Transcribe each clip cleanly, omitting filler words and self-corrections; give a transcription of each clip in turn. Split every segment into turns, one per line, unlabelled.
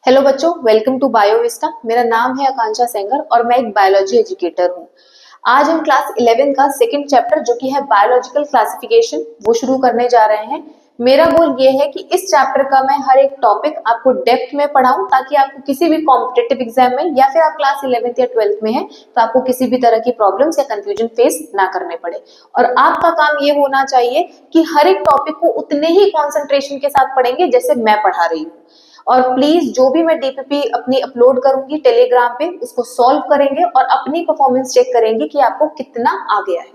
Hello बच्चों, welcome to बायोविस्टा। मेरा नाम है आकांक्षा सेंगर और मैं एक बायोलॉजी एजुकेटर हूँ। आज हम क्लास 11 का सेकंड चैप्टर जो कि है बायोलॉजिकल क्लासिफिकेशन वो शुरू करने जा रहे हैं। मेरा गोल ये है कि इस चैप्टर का मैं हर एक टॉपिक आपको डेप्थ में पढ़ाऊं ताकि आपको किसी भी कॉम्पिटिटिव एग्जाम में या फिर आप क्लास 11th या 12th में हैं तो आपको किसी भी तरह की प्रॉब्लम्स या कंफ्यूजन फेस ना करने पड़े। और आपका काम ये होना चाहिए कि हर एक टॉपिक को उतने ही कॉन्सेंट्रेशन के साथ पढ़ेंगे जैसे मैं पढ़ा रही हूँ। और प्लीज जो भी मैं डीपीपी अपनी अपलोड करूंगी टेलीग्राम पे उसको सॉल्व करेंगे और अपनी परफॉर्मेंस चेक करेंगे कि आपको कितना आ गया है।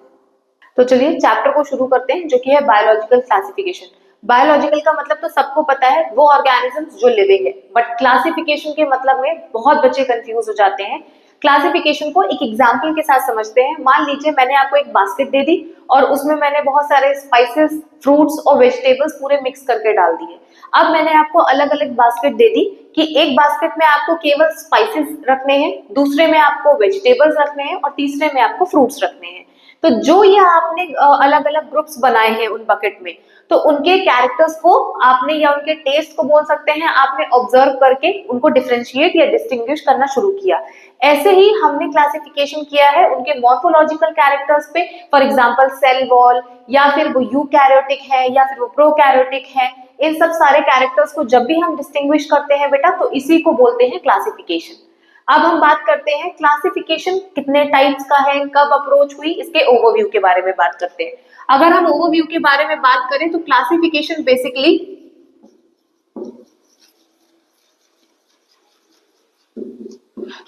तो चलिए चैप्टर को शुरू करते हैं जो कि है बायोलॉजिकल क्लासिफिकेशन। बायोलॉजिकल का मतलब तो सबको पता है, वो ऑर्गेनिजम्स जो लिविंग है, बट क्लासिफिकेशन के मतलब में बहुत बच्चे कंफ्यूज हो जाते हैं। क्लासिफिकेशन को एक एग्जांपल के साथ समझते हैं। मान लीजिए मैंने आपको एक बास्केट दे दी और उसमें मैंने बहुत सारे स्पाइसेस, फ्रूट्स और वेजिटेबल्स पूरे मिक्स करके डाल दिए। अब मैंने आपको अलग अलग बास्केट दे दी कि एक बास्केट में आपको केवल स्पाइसेस रखने हैं, दूसरे में आपको वेजिटेबल्स रखने हैं और तीसरे में आपको फ्रूट्स रखने हैं। तो जो ये आपने अलग अलग ग्रुप्स बनाए हैं उन बकेट में, तो उनके कैरेक्टर्स को आपने या उनके टेस्ट को बोल सकते हैं आपने ऑब्जर्व करके उनको डिफरेंशिएट या डिस्टिंग्विश करना शुरू किया। ऐसे ही हमने क्लासिफिकेशन किया है उनके मॉर्फोलॉजिकल कैरेक्टर्स पे। फॉर एग्जांपल सेल वॉल, या फिर वो यूकैरियोटिक है या फिर वो प्रोकैरियोटिक है। इन सब सारे कैरेक्टर्स को जब भी हम डिस्टिंग्विश करते हैं बेटा तो इसी को बोलते हैं क्लासिफिकेशन। अब हम बात करते हैं क्लासिफिकेशन कितने टाइप्स का है, कब अप्रोच हुई, इसके ओवरव्यू के बारे में बात करते हैं। अगर हम ओवरव्यू के बारे में बात करें तो क्लासिफिकेशन बेसिकली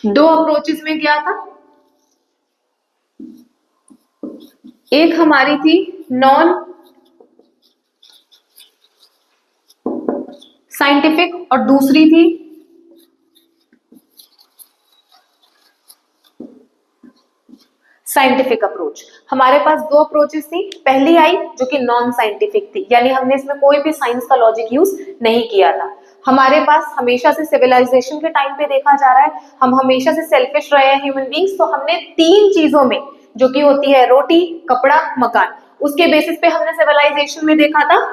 दो अप्रोचेस में गया था। एक हमारी थी नॉन साइंटिफिक और दूसरी थी साइंटिफिक अप्रोच। हमारे पास दो अप्रोचेस थी। पहली आई जो कि नॉन साइंटिफिक थी, यानी हमने इसमें कोई भी साइंस का लॉजिक यूज नहीं किया था। हमारे पास हमेशा से सिविलाइजेशन के टाइम पे देखा जा रहा है, हम हमेशा से सेल्फिश रहे हैं ह्यूमन बींग्स। तो हमने तीन चीजों में जो कि होती है रोटी, कपड़ा, मकान, उसके बेसिस पे हमने सिविलाइजेशन में देखा था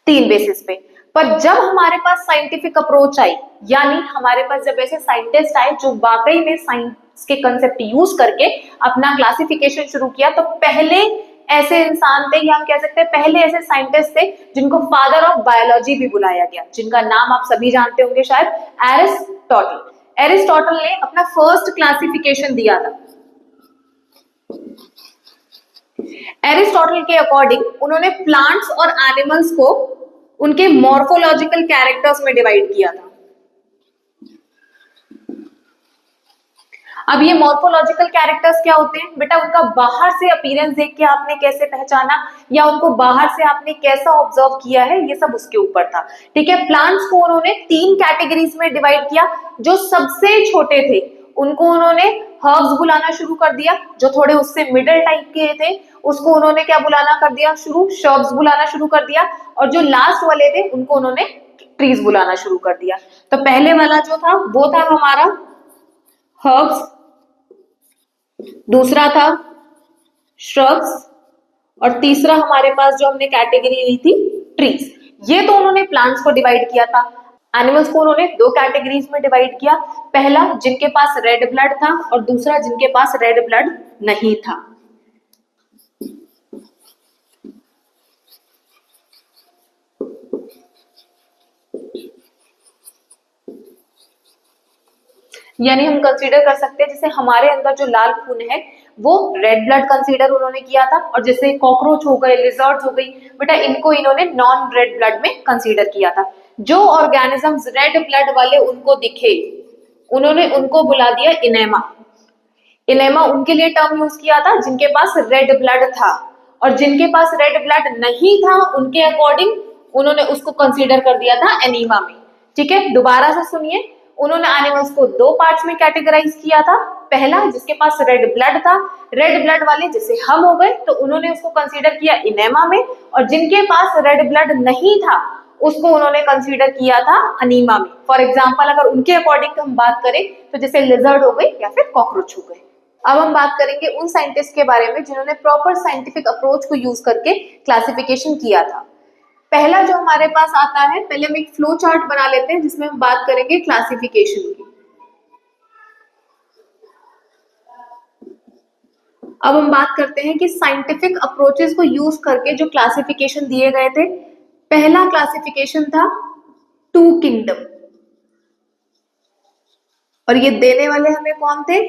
तीन बेसिस पे। पर जब हमारे पास साइंटिफिक अप्रोच आई, यानी हमारे पास जब ऐसे साइंटिस्ट आए जो वाकई में साइंस के कंसेप्ट यूज करके अपना क्लासिफिकेशन शुरू किया, तो पहले ऐसे इंसान थे या हम कह सकते हैं पहले ऐसे साइंटिस्ट थे जिनको फादर ऑफ बायोलॉजी भी बुलाया गया, जिनका नाम आप सभी जानते होंगे शायद, एरिस्टोटल। एरिस्टोटल ने अपना फर्स्ट क्लासिफिकेशन दिया था। एरिस्टोटल के अकॉर्डिंग उन्होंने प्लांट्स और एनिमल्स को उनके मॉर्फोलॉजिकल कैरेक्टर्स में डिवाइड किया था। अब ये मॉर्फोलॉजिकल कैरेक्टर्स क्या होते हैं बेटा? उनका बाहर से अपीयरेंस देख के आपने कैसे पहचाना या उनको बाहर से आपने कैसा ऑब्जर्व किया है, ये सब उसके ऊपर था। ठीक है, प्लांट्स को उन्होंने तीन कैटेगरीज में डिवाइड किया। जो सबसे छोटे थे उनको उन्होंने हर्ब्स बुलाना शुरू कर दिया, जो थोड़े उससे मिडिल टाइप के थे उसको उन्होंने क्या बुलाना कर दिया शुरू, शर्ब्स बुलाना शुरू कर दिया, और जो लास्ट वाले थे उनको उन्होंने ट्रीज बुलाना शुरू कर दिया। तो पहले वाला जो था वो था हमारा हर्ब्स, दूसरा था श्रब्स, और तीसरा हमारे पास जो हमने कैटेगरी ली थी ट्रीज। ये तो उन्होंने प्लांट्स को डिवाइड किया था। एनिमल्स को उन्होंने दो कैटेगरीज में डिवाइड किया, पहला जिनके पास रेड ब्लड था और दूसरा जिनके पास रेड ब्लड नहीं था। यानी हम कंसीडर कर सकते हैं जैसे हमारे अंदर जो लाल खून है वो रेड ब्लड कंसीडर उन्होंने किया था, और जैसे कॉकरोच हो गए, लिजर्ड्स हो गई बेटा, इनको इन्होंने नॉन रेड ब्लड में कंसीडर किया था। जो ऑर्गेनिजम्स रेड ब्लड वाले उनको दिखे उन्होंने उनको बुला दिया इनेमा। इनेमा उनके लिए टर्म यूज किया था जिनके पास रेड ब्लड था, और जिनके पास रेड ब्लड नहीं था उनके अकॉर्डिंग उन्होंने उसको कंसीडर कर दिया था एनीमा में। ठीक है, दोबारा से सुनिए, उन्होंने एनिमल्स को दो पार्ट्स में कैटेगराइज किया था। पहला जिसके पास रेड ब्लड था, रेड ब्लड वाले जैसे हम हो गए, तो उन्होंने उसको कंसीडर किया इनेमा में, और जिनके पास रेड ब्लड नहीं था उसको उन्होंने कंसीडर किया था अनीमा में। फॉर एग्जाम्पल अगर उनके अकॉर्डिंग हम बात करें तो जैसे लिजर्ड हो गई या फिर कॉकरोच हो गए। अब हम बात करेंगे उन साइंटिस्ट के बारे में जिन्होंने प्रॉपर साइंटिफिक अप्रोच को यूज करके क्लासिफिकेशन किया था। पहला जो हमारे पास आता है, पहले हम एक फ्लो चार्ट बना लेते हैं जिसमें हम बात करेंगे क्लासिफिकेशन की। अब हम बात करते हैं कि साइंटिफिक अप्रोचेस को यूज करके जो क्लासिफिकेशन दिए गए थे। पहला क्लासिफिकेशन था टू किंगडम, और ये देने वाले हमें कौन थे?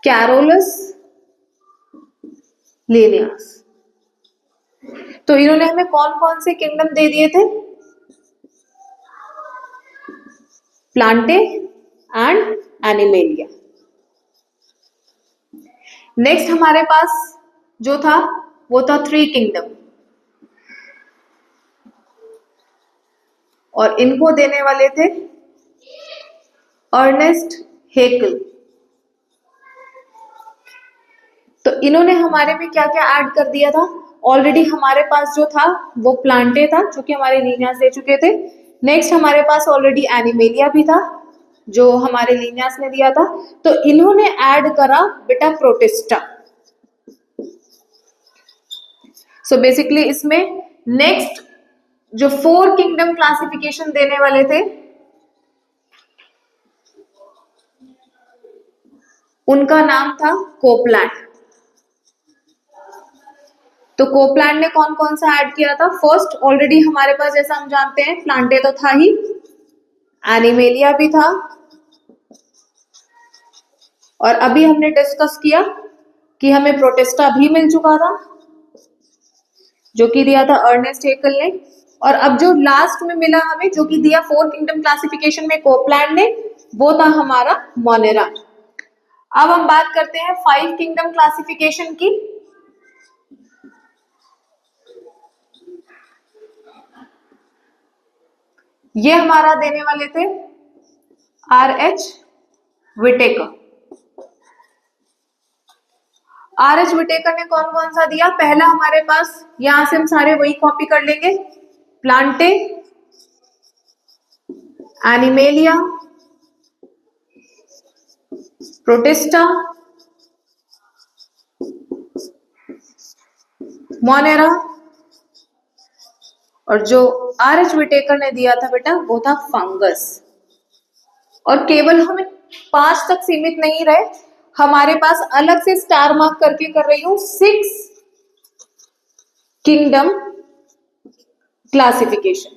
Carolus Linnaeus. तो इन्होंने हमें कौन कौन से किंगडम दे दिए थे? Plantae and animalia. नेक्स्ट हमारे पास जो था वो था थ्री किंगडम, और इनको देने वाले थे अर्नेस्ट हेकल। तो इन्होंने हमारे में क्या क्या ऐड कर दिया था? ऑलरेडी हमारे पास जो था वो प्लांटे था जो कि हमारे लीनियास दे चुके थे। नेक्स्ट हमारे पास ऑलरेडी एनिमेलिया भी था जो हमारे लीनियास ने दिया था। तो इन्होंने ऐड करा बेटा प्रोटिस्टा। सो बेसिकली इसमें नेक्स्ट जो फोर किंगडम क्लासिफिकेशन देने वाले थे उनका नाम था कोपलैंड। तो कोपलैंड ने कौन कौन सा ऐड किया था? फर्स्ट ऑलरेडी हमारे पास जैसा हम जानते हैं प्लांटे तो था ही, एनिमेलिया भी था, और अभी हमने डिस्कस किया कि हमें प्रोटेस्टा भी मिल चुका था जो कि दिया था अर्नेस्ट हेकल ने। और अब जो लास्ट में मिला हमें जो कि दिया फोर किंगडम क्लासिफिकेशन में कोपलैंड ने, वो था हमारा मोनेरा। अब हम बात करते हैं फाइव किंगडम क्लासिफिकेशन की। ये हमारा देने वाले थे R.H. विटेकर। R.H. विटेकर ने कौन कौन सा दिया? पहला हमारे पास, यहां से हम सारे वही कॉपी कर लेंगे, प्लांटे, एनिमेलिया, प्रोटिस्टा, मोनेरा, और जो R.H. विटेकर ने दिया था बेटा वो था फंगस। और केवल हमें 5 तक सीमित नहीं रहे, हमारे पास अलग से स्टार मार्क करके कर रही हूं 6 किंगडम क्लासिफिकेशन।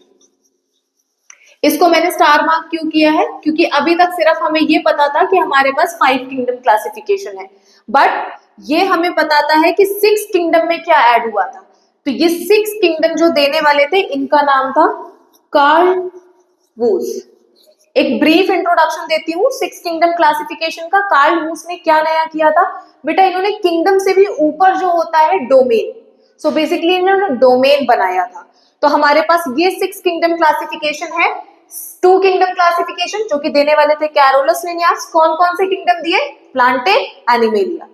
इसको मैंने स्टार मार्क क्यों किया है? क्योंकि अभी तक सिर्फ हमें ये पता था कि हमारे पास 5 किंगडम क्लासिफिकेशन है, बट ये हमें बताता है कि 6 किंगडम में क्या ऐड हुआ था। तो ये 6 किंगडम जो देने वाले थे इनका नाम था कार्ल वूस। एक ब्रीफ इंट्रोडक्शन देती हूँ 6 किंगडम क्लासिफिकेशन का। कार्ल वूस ने क्या नया किया था बेटा? इन्होंने किंगडम से भी ऊपर जो होता है डोमेन, सो बेसिकली इन्होंने डोमेन बनाया था। तो हमारे पास ये 6 किंगडम क्लासिफिकेशन है। 2 किंगडम क्लासिफिकेशन जो कि देने वाले थे कैरोलस लिनियस। कौन कौन से किंगडम दिए? Plantae, animalia.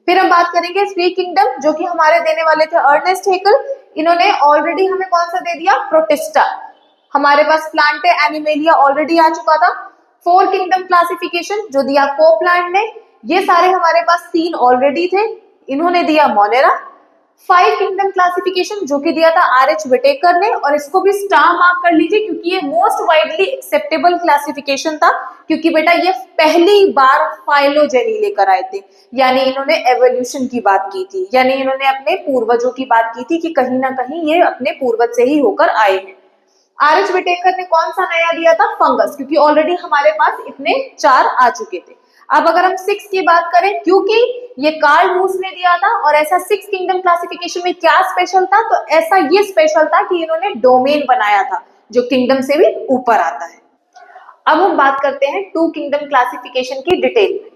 फिर हम बात करेंगे 3 किंगडम जो कि हमारे देने वाले थे अर्नेस्ट हेकल। इन्होंने ऑलरेडी हमें कौन सा दे दिया? प्रोटिस्टा। हमारे पास प्लांटे, एनिमेलिया ऑलरेडी आ चुका था। 4 किंगडम क्लासिफिकेशन जो दिया कोपलैंड ने, ये सारे हमारे पास 3 ऑलरेडी थे, इन्होंने दिया मोनेरा। 5 किंगडम क्लासिफिकेशन जो कि दिया था R.H. विटेकर ने, और इसको भी स्टार मार्क कर लीजिए क्योंकि ये मोस्ट वाइडली एक्सेप्टेबल क्लासिफिकेशन था, क्योंकि बेटा ये पहली बार फाइलोजेनी लेकर आए थे, यानी इन्होंने एवोल्यूशन की बात की थी, यानी इन्होंने अपने पूर्वजों की बात की थी कि कहीं ना कहीं ये अपने पूर्वज से ही होकर आए हैं। R.H. विटेकर ने कौन सा नया दिया था? फंगस, क्योंकि ऑलरेडी हमारे पास इतने 4 आ चुके थे। अब अगर हम 6 की बात करें, क्योंकि ये कार्ल वूस ने दिया था, और ऐसा 6 किंगडम क्लासिफिकेशन में क्या स्पेशल था? तो ऐसा ये स्पेशल था कि इन्होंने डोमेन बनाया था जो किंगडम से भी ऊपर आता है। अब हम बात करते हैं 2 किंगडम क्लासिफिकेशन की डिटेल में।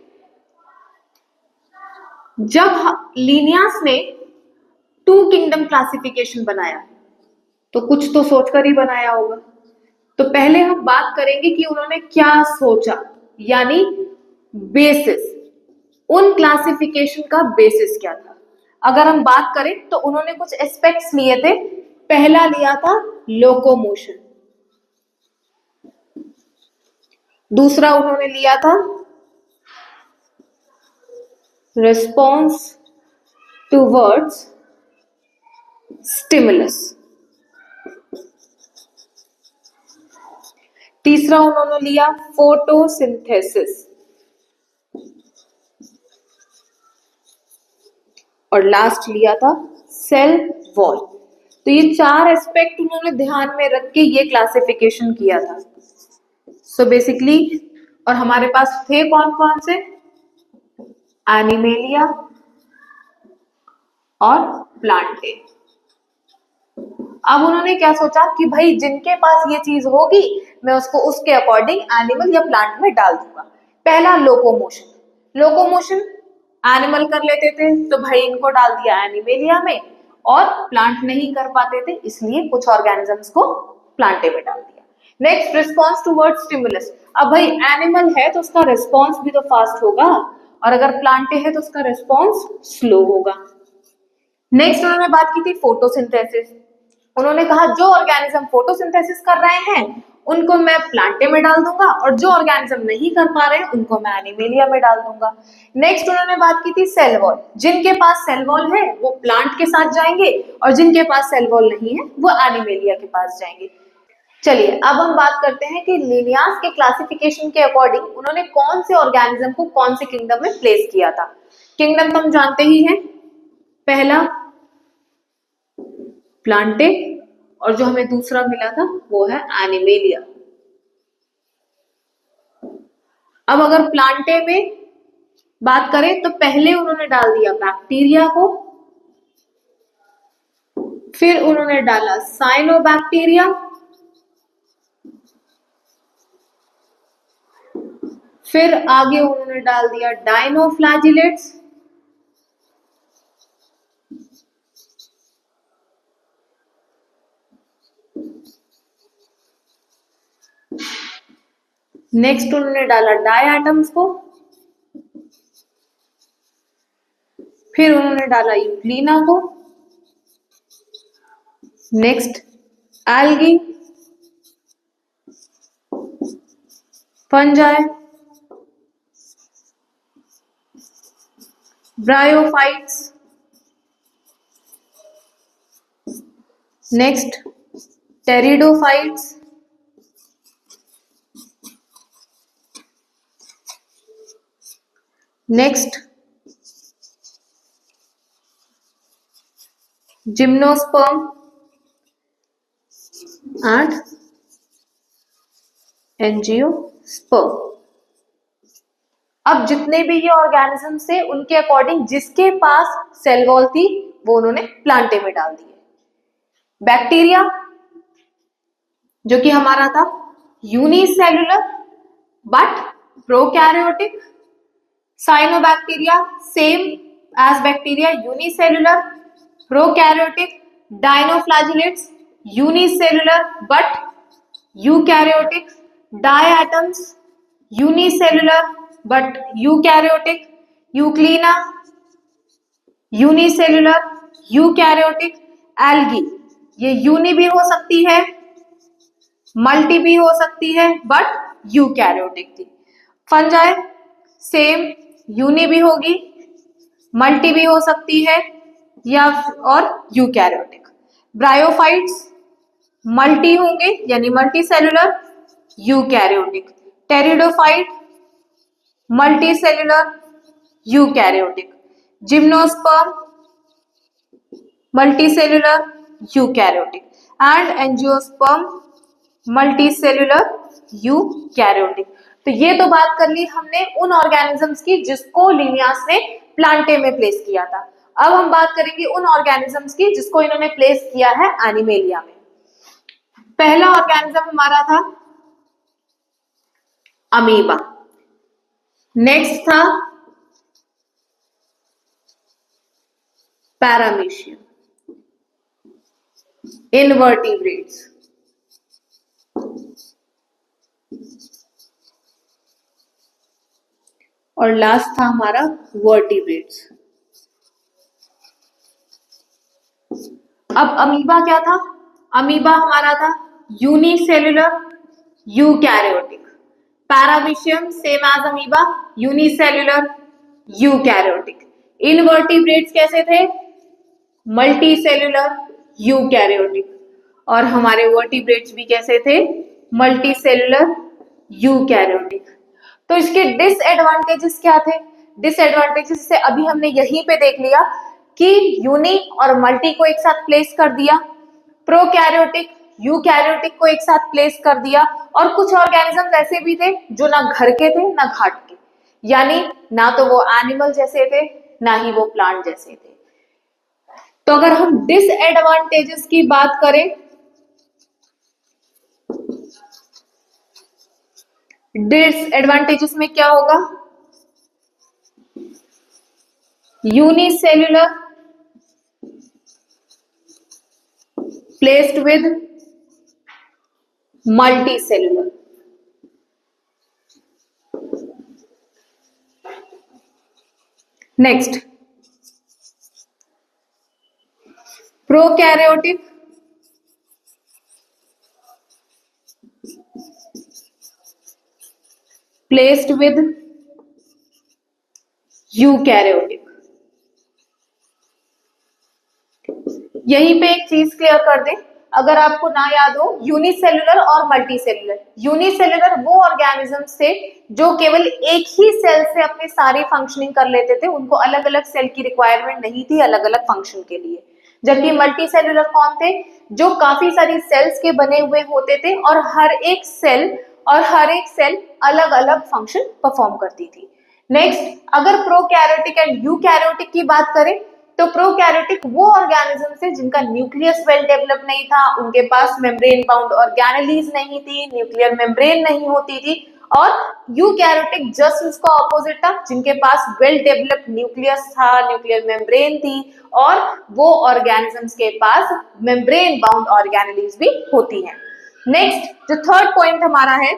जब लिनियस ने 2 किंगडम क्लासिफिकेशन बनाया तो कुछ तो सोचकर ही बनाया होगा। तो पहले हम बात करेंगे कि उन्होंने क्या सोचा, यानी बेसिस, उन क्लासिफिकेशन का बेसिस क्या था। अगर हम बात करें तो उन्होंने कुछ एस्पेक्ट्स लिए थे। पहला लिया था लोकोमोशन, दूसरा उन्होंने लिया था response towards stimulus। तीसरा उन्होंने लिया फोटोसिंथेसिस, और लास्ट लिया था सेल वॉल। तो ये चार एस्पेक्ट उन्होंने ध्यान में रख के ये क्लासिफिकेशन किया था। सो बेसिकली, और हमारे पास थे कौन कौन से, एनिमेलिया और प्लांटे। अब उन्होंने क्या सोचा कि भाई जिनके पास ये चीज होगी मैं उसको उसके अकॉर्डिंग एनिमल या प्लांट में डाल दूंगा। पहला लोकोमोशन, लोकोमोशन एनिमल कर लेते थे तो भाई इनको डाल दिया एनिमेलिया में, और प्लांट नहीं कर पाते थे इसलिए कुछ ऑर्गेनिजम्स को प्लांटे में डाल दिया। Next, response towards stimulus. अब भाई एनिमल है तो उसका रिस्पॉन्स भी तो फास्ट होगा, और अगर प्लांटे है तो उसका रिस्पॉन्स स्लो होगा। नेक्स्ट उन्होंने बात की थी फोटोसिंथेसिस। उन्होंने कहा जो ऑर्गेनिज्म फोटोसिंथेसिस कर रहे हैं उनको मैं प्लांटे में डाल दूंगा, और जो ऑर्गेनिज्म नहीं कर पा रहे हैं उनको मैं एनिमेलिया में डाल दूंगा। नेक्स्ट उन्होंने बात की थी सेल वॉल। जिनके पास सेल वॉल है वो प्लांट के साथ जाएंगे, और जिनके पास सेल वॉल नहीं है वो एनिमेलिया के पास जाएंगे। चलिए अब हम बात करते हैं कि लिनियास के क्लासिफिकेशन के अकॉर्डिंग उन्होंने कौन से ऑर्गेनिज्म को कौन से किंगडम में प्लेस किया था। किंगडम तो हम जानते ही हैं, पहला प्लांटे, और जो हमें दूसरा मिला था वो है एनिमेलिया। अब अगर प्लांटे में बात करें तो पहले उन्होंने डाल दिया बैक्टीरिया को, फिर उन्होंने डाला साइनोबैक्टीरिया, फिर आगे उन्होंने डाल दिया डायनोफ्लैजिलेट्स, नेक्स्ट उन्होंने डाला डायटम्स को, फिर उन्होंने डाला यूक्लिना को, next algae, fungi, bryophytes, next pteridophytes, next gymnosperm and angiosperm. अब जितने भी ये ऑर्गेनिज्म थे उनके अकॉर्डिंग जिसके पास सेल वॉल थी वो उन्होंने प्लांटे में डाल दिए। बैक्टीरिया जो कि हमारा था unicellular but prokaryotic, cyanobacteria same as bacteria unicellular prokaryotic, dinoflagellates unicellular but eukaryotic, diatoms unicellular but eukaryotic, euglena unicellular eukaryotic, algae ये यूनि भी हो सकती है मल्टी भी हो सकती है बट यूकैरियोटिक थी। फंजाई सेम यूनि भी होगी मल्टी भी हो सकती है या और यूकैरियोटिक। ब्रायोफाइट्स मल्टी होंगे यानी multi cellular eukaryotic. Pteridophyte multi cellular eukaryotic. Gymnosperm multi cellular eukaryotic and angiosperm multi cellular eukaryotic. तो ये तो बात कर ली हमने उन ऑर्गेनिजम्स की जिसको लिनियास ने प्लांटे में प्लेस किया था। अब हम बात करेंगे उन ऑर्गेनिजम्स की जिसको इन्होंने प्लेस किया है एनिमेलिया में। पहला ऑर्गेनिज्म हमारा था अमीबा, नेक्स्ट था पैरामीशियम, इनवर्टिब्रेट्स, और लास्ट था हमारा वर्टिब्रेट्स। अब अमीबा क्या था? अमीबा हमारा था unicellular eukaryotic. Paramecium same as amoeba unicellular eukaryotic. Invertebrates कैसे थे? Multicellular eukaryotic. और हमारे वर्टिब्रेट्स भी कैसे थे? Multicellular eukaryotic. तो इसके डिसएडवांटेजेस क्या थे? डिसएडवांटेजेस से अभी हमने यहीं पे देख लिया कि यूनी और मल्टी को एक साथ प्लेस कर दिया, प्रोकैरियोटिक यूकैरियोटिक को एक साथ प्लेस कर दिया, और कुछ ऑर्गेनिजम्स ऐसे भी थे जो ना घर के थे ना घाट के, यानी ना तो वो एनिमल जैसे थे ना ही वो प्लांट जैसे थे। तो अगर हम डिसएडवांटेजेस की बात करें, डिसएडवांटेजेस में क्या होगा? Unicellular placed with multicellular. Next, prokaryotic placed with eukaryotic. यहीं पे एक चीज क्लियर कर दें, अगर आपको ना याद हो, यूनिसेल्युलर और मल्टीसेल्युलर। यूनिसेल्युलर वो ऑर्गेनिजम्स थे जो केवल एक ही सेल से अपनी सारी फंक्शनिंग कर लेते थे, उनको अलग अलग सेल की रिक्वायरमेंट नहीं थी अलग अलग फंक्शन के लिए। जबकि मल्टीसेल्युलर कौन थे? जो काफी सारी सेल्स के बने हुए होते थे और हर एक सेल अलग अलग फंक्शन परफॉर्म करती थी। नेक्स्ट, अगर प्रोकैरियोटिक एंड यूकैरियोटिक की बात करें, तो प्रोकैरियोटिक वो ऑर्गेनिजम्स थे जिनका न्यूक्लियस वेल डेवलप नहीं था, उनके पास मेम्ब्रेन बाउंड ऑर्गेनेलीज नहीं थी, न्यूक्लियर मेम्ब्रेन नहीं होती थी। और यूकैरियोटिक जस्ट उसका ऑपोजिट था, जिनके पास वेल डेवलप्ड न्यूक्लियस था, न्यूक्लियर मेम्ब्रेन थी, और वो ऑर्गेनिजम्स के पास मेम्ब्रेन बाउंड ऑर्गेनेलीज भी होती हैं। नेक्स्ट, जो थर्ड पॉइंट हमारा है,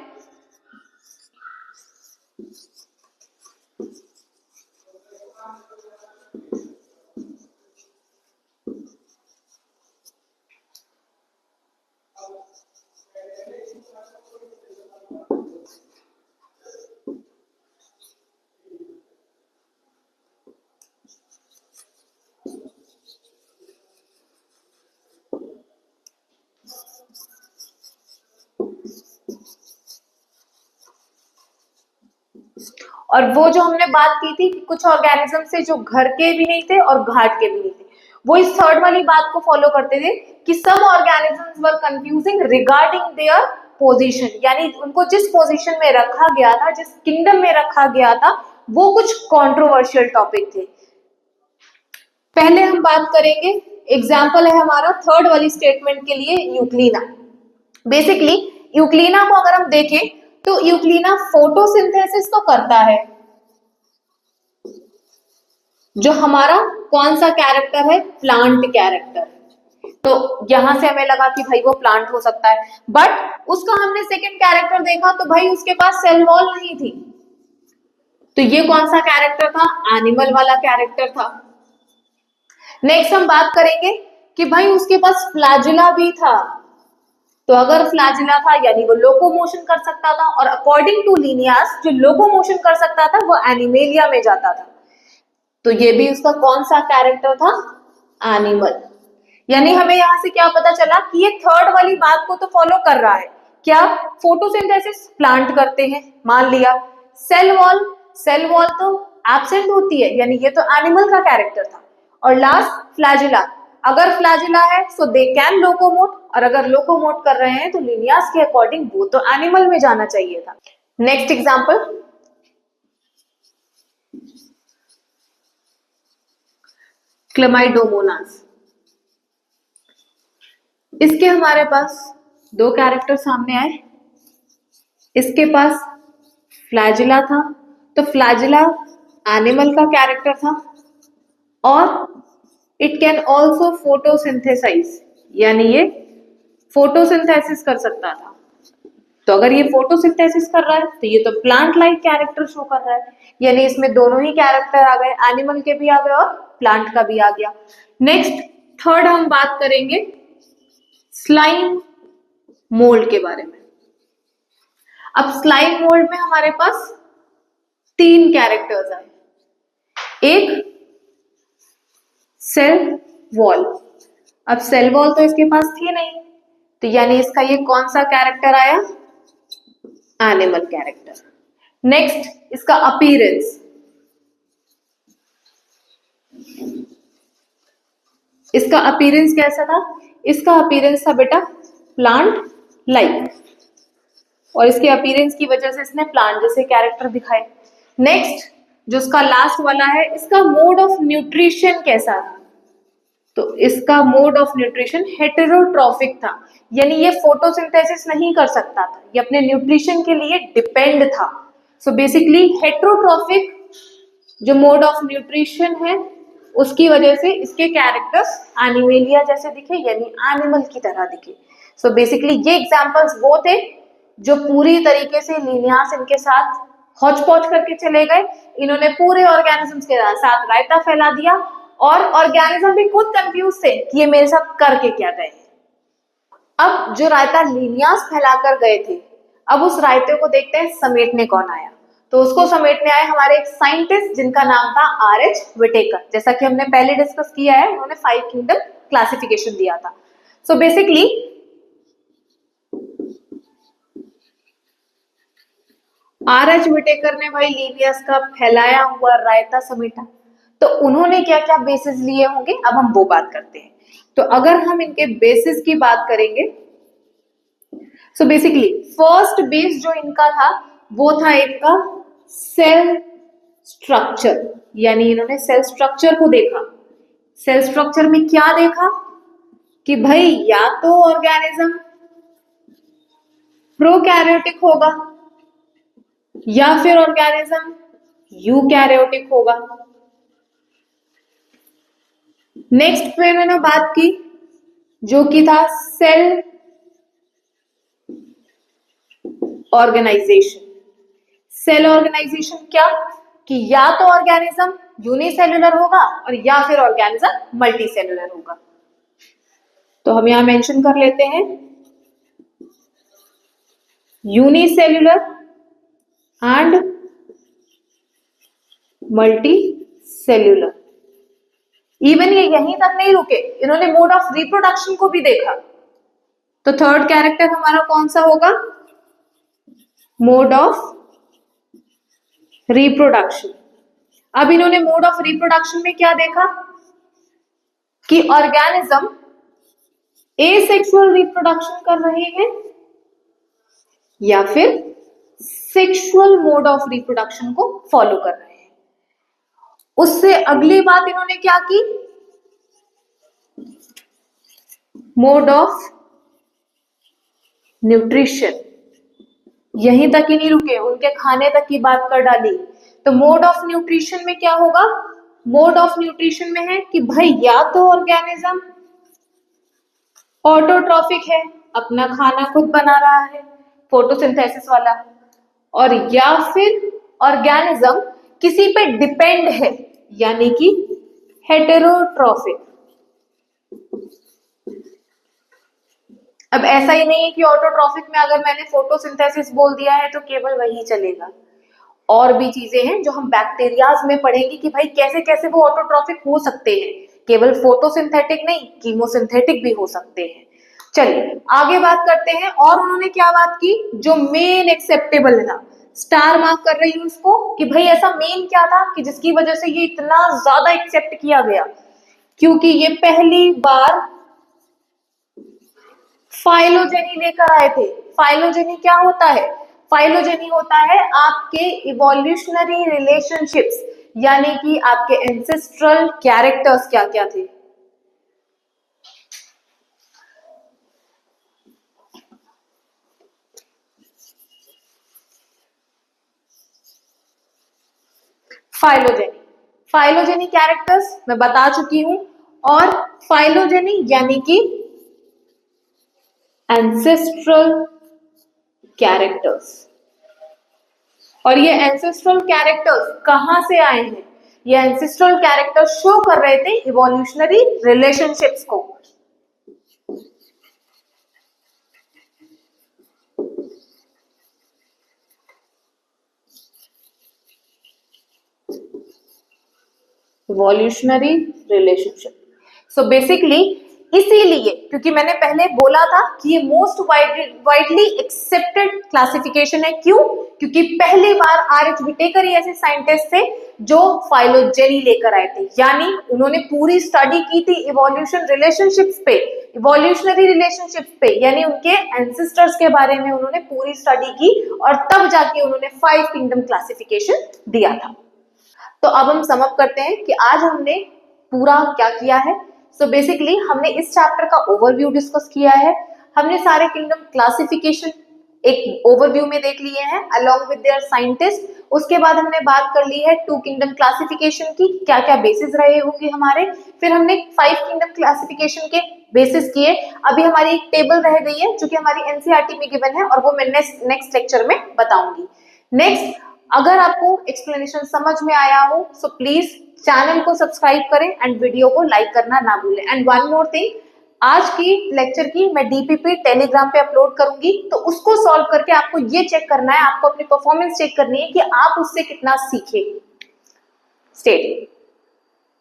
और वो जो हमने बात की थी कि कुछ ऑर्गेनिज्म से जो घर के भी नहीं थे और घाट के भी नहीं थे, वो इस थर्ड वाली बात को फॉलो करते थे कि some organisms were confusing regarding their position, यानी उनको जिस पोजीशन में रखा गया था, जिस किंगडम में रखा गया था, वो कुछ कंट्रोवर्शियल टॉपिक थे। पहले हम बात करेंगे, एग्जाम्पल है हमारा थर्ड वाली स्टेटमेंट के लिए यूक्लिना। बेसिकली यूक्लिना को अगर हम देखें तो यूक्लिना फोटोसिंथेसिस तो करता है। जो हमारा कौन सा कैरेक्टर है? Plant character. तो यहां से हमें लगा कि भाई वो प्लांट हो सकता है, बट उसका हमने सेकंड कैरेक्टर देखा तो भाई उसके पास सेल वॉल नहीं थी। तो ये कौन सा कैरेक्टर था? एनिमल वाला कैरेक्टर था। नेक्स्ट हम बात करेंगे कि भाई उसके पास फ्लैजुला भी था। तो अगर फ्लैजुला था यानी वो लोकोमोशन कर सकता था, और अकॉर्डिंग टू लिनियास जो लोकोमोशन कर सकता था वो एनिमेलिया में जाता था। तो ये भी उसका कौन सा कैरेक्टर था? एनिमल। यानी हमें यहां से क्या पता चला कि ये थर्ड वाली बात को तो फॉलो कर रहा है। क्या? फोटोसिंथेसिस प्लांट करते हैं, मान लिया। सेल वॉल तो एब्सेंट होती है, यानी ये तो एनिमल का कैरेक्टर था। और लास्ट फ्लैजुला, अगर फ्लैजुला है सो दे कैन लोकोमोट, और अगर लोकोमोट कर रहे हैं तो लिनियास के अकॉर्डिंग वो तो एनिमल में जाना चाहिए था। Next example, Chlamydomonas. इसके हमारे पास दो कैरेक्टर सामने आए। इसके पास फ्लैजुला था, तो फ्लैजुला एनिमल का कैरेक्टर था, और इट कैन ऑल्सो फोटोसिंथेसाइज, यानी ये फोटोसिंथेसिस कर सकता था। तो अगर ये फोटोसिंथेसिस कर रहा है तो ये तो प्लांट लाइक कैरेक्टर शो कर रहा है, यानी इसमें दोनों ही कैरेक्टर आ गए, एनिमल के भी आ गए और प्लांट का भी आ गया। नेक्स्ट, थर्ड हम बात करेंगे स्लाइम मोल्ड के बारे में। अब स्लाइम मोल्ड में हमारे पास तीन कैरेक्टर्स आए। एक सेल वॉल। अब सेल वॉल तो इसके पास थी नहीं, तो यानी इसका ये कौन सा कैरेक्टर आया, एनिमल कैरेक्टर। नेक्स्ट इसका अपीयरेंस, इसका अपीयरेंस कैसा था, इसका अपीयरेंस था बेटा प्लांट लाइक, और इसके अपीयरेंस की वजह से इसने प्लांट जैसे कैरेक्टर दिखाए। नेक्स्ट जो इसका लास्ट वाला है, इसका मोड ऑफ न्यूट्रिशन कैसा था, तो इसका मोड ऑफ न्यूट्रिशन हेटेरोट्रॉफिक था, यानी ये फोटोसिंथेसिस नहीं कर सकता था, ये अपने न्यूट्रिशन के लिए डिपेंड था। सो बेसिकली हेटेरोट्रॉफिक जो मोड ऑफ न्यूट्रिशन है उसकी वजह से इसके कैरेक्टर्स एनिमेलिया जैसे दिखे, यानी एनिमल की तरह दिखे। सो बेसिकली ये एग्जांपल्स वो थे जो पूरी तरीके से लिनियास इनके साथ हौच पौच करके चले गए। इन्होंने पूरे ऑर्गेनिजम्स के साथ रायता फैला दिया और ऑर्गेनिज्म भी खुद कंफ्यूज थे कि ये मेरे साथ करके क्या गए। अब जो रायता लिनियास फैलाकर गए थे, अब उस रायते को देखते हैं समेटने कौन आया। तो उसको समेटने आए हमारे एक साइंटिस्ट जिनका नाम था आर.एच. विटेकर। जैसा कि हमने पहले डिस्कस किया है, उन्होंने 5 किंगडम क्लासिफिकेशन दिया था। So basically RH. विटेकर ने भाई लिनियस का फैलाया हुआ रायता समेटा। तो उन्होंने क्या क्या बेसिस लिए होंगे, अब हम वो बात करते हैं। तो अगर हम इनके बेसिस की बात करेंगे, सो बेसिकली फर्स्ट बेस जो इनका था वो था इनका सेल स्ट्रक्चर, यानी इन्होंने सेल स्ट्रक्चर को देखा। सेल स्ट्रक्चर में क्या देखा कि भाई या तो ऑर्गेनिज्म प्रोकैरियोटिक होगा या फिर ऑर्गेनिज्म यूकैरियोटिक होगा। नेक्स्ट पे मैंने बात की जो कि था सेल ऑर्गेनाइजेशन। सेल ऑर्गेनाइजेशन क्या कि या तो ऑर्गेनिज्म यूनिसेल्युलर होगा और या फिर ऑर्गेनिज्म मल्टीसेल्युलर होगा। तो हम यहां मेंशन कर लेते हैं यूनिसेल्युलर एंड मल्टीसेल्युलर। इवन ये यहीं तक नहीं रुके, इन्होंने मोड ऑफ रिप्रोडक्शन को भी देखा। तो थर्ड कैरेक्टर हमारा कौन सा होगा, मोड ऑफ रिप्रोडक्शन। अब इन्होंने मोड ऑफ रिप्रोडक्शन में क्या देखा कि ऑर्गेनिज्म एसेक्सुअल रिप्रोडक्शन कर रहे हैं या फिर सेक्सुअल मोड ऑफ रिप्रोडक्शन को फॉलो कर रहे हैं। उससे अगली बात इन्होंने क्या की, मोड ऑफ न्यूट्रिशन। यहीं तक ही नहीं रुके, उनके खाने तक की बात कर डाली। तो मोड ऑफ न्यूट्रिशन में क्या होगा, मोड ऑफ न्यूट्रिशन में है कि भाई या तो ऑर्गेनिज्म ऑटोट्रॉफिक है, अपना खाना खुद बना रहा है, फोटोसिंथेसिस वाला, और या फिर ऑर्गेनिज्म किसी पे डिपेंड है, यानी कि हेटेरोट्रॉफिक। अब ऐसा ही नहीं है कि ऑटोट्रॉफिक में अगर मैंने फोटोसिंथेसिस बोल दिया है तो केवल वही चलेगा, और भी चीजें हैं जो हम बैक्टीरियाज में पढ़ेंगे कि भाई कैसे कैसे वो ऑटोट्रॉफिक हो सकते हैं, केवल फोटोसिंथेटिक नहीं कीमोसिंथेटिक भी हो सकते हैं। चलिए आगे बात करते हैं। और उन्होंने क्या बात की, जो मेन एक्सेप्टेबल था, स्टार मार्क कर रही हूं उसको कि भाई ऐसा मेन क्या था कि जिसकी वजह से ये इतना ज्यादा एक्सेप्ट किया गया, क्योंकि ये पहली बार फाइलोजेनी लेकर आए थे। फाइलोजेनी क्या होता है, फाइलोजेनी होता है आपके इवोल्यूशनरी रिलेशनशिप्स, यानी कि आपके एंसेस्ट्रल कैरेक्टर्स क्या क्या थे। फाइलोजेनी, फाइलोजेनी कैरेक्टर्स मैं बता चुकी हूं, और फाइलोजेनी यानी कि एंसेस्ट्रल कैरेक्टर्स। और ये एंसेस्ट्रल कैरेक्टर्स कहां से आए हैं, ये एंसेस्ट्रल कैरेक्टर्स शो कर रहे थे इवोल्यूशनरी रिलेशनशिप्स को। इवोल्यूशनरी रिलेशनशिप, सो बेसिकली इसीलिए, क्योंकि मैंने पहले बोला था कि ये मोस्ट वाइडली एक्सेप्टेड क्लासिफिकेशन है। क्यों? क्योंकि पहली बार आर.एच. विटेकर ही ऐसे साइंटिस्ट थे जो फाइलोजेनी लेकर आए थे, यानी उन्होंने पूरी स्टडी की थी इवोल्यूशन रिलेशनशिप्स पे, इवोल्यूशनरी रिलेशनशिप्स पे, यानी उनके एंसेस्टर्स के बारे में उन्होंने पूरी स्टडी की और तब जाके उन्होंने 5 किंगडम क्लासिफिकेशन दिया था। तो अब हम समअप करते हैं कि आज हमने पूरा क्या किया है। सो बेसिकली हमने इस चैप्टर का ओवरव्यू डिस्कस किया है, हमने सारे किंगडम क्लासिफिकेशन एक ओवरव्यू में देख लिए हैं अलोंग विद देयर साइंटिस्ट। उसके बाद हमने बात कर ली है 2 किंगडम क्लासिफिकेशन की, क्या क्या बेसिस रहे होंगे हमारे। फिर हमने 5 किंगडम क्लासिफिकेशन के बेसिस किए। अभी हमारी एक टेबल रह गई है जो कि हमारी एनसीईआरटी में गिवन है और वो मैं नेक्स्ट लेक्चर में बताऊंगी। नेक्स्ट, अगर आपको एक्सप्लेनेशन समझ में आया हो सो प्लीज चैनल को सब्सक्राइब करें एंड वीडियो को लाइक करना ना भूलें। एंड वन मोर थिंग, आज की लेक्चर की मैं डीपीपी टेलीग्राम पे अपलोड करूंगी, तो उसको सॉल्व करके आपको ये चेक करना है, आपको अपनी परफॉर्मेंस चेक करनी है कि आप उससे कितना सीखे। Stay tuned.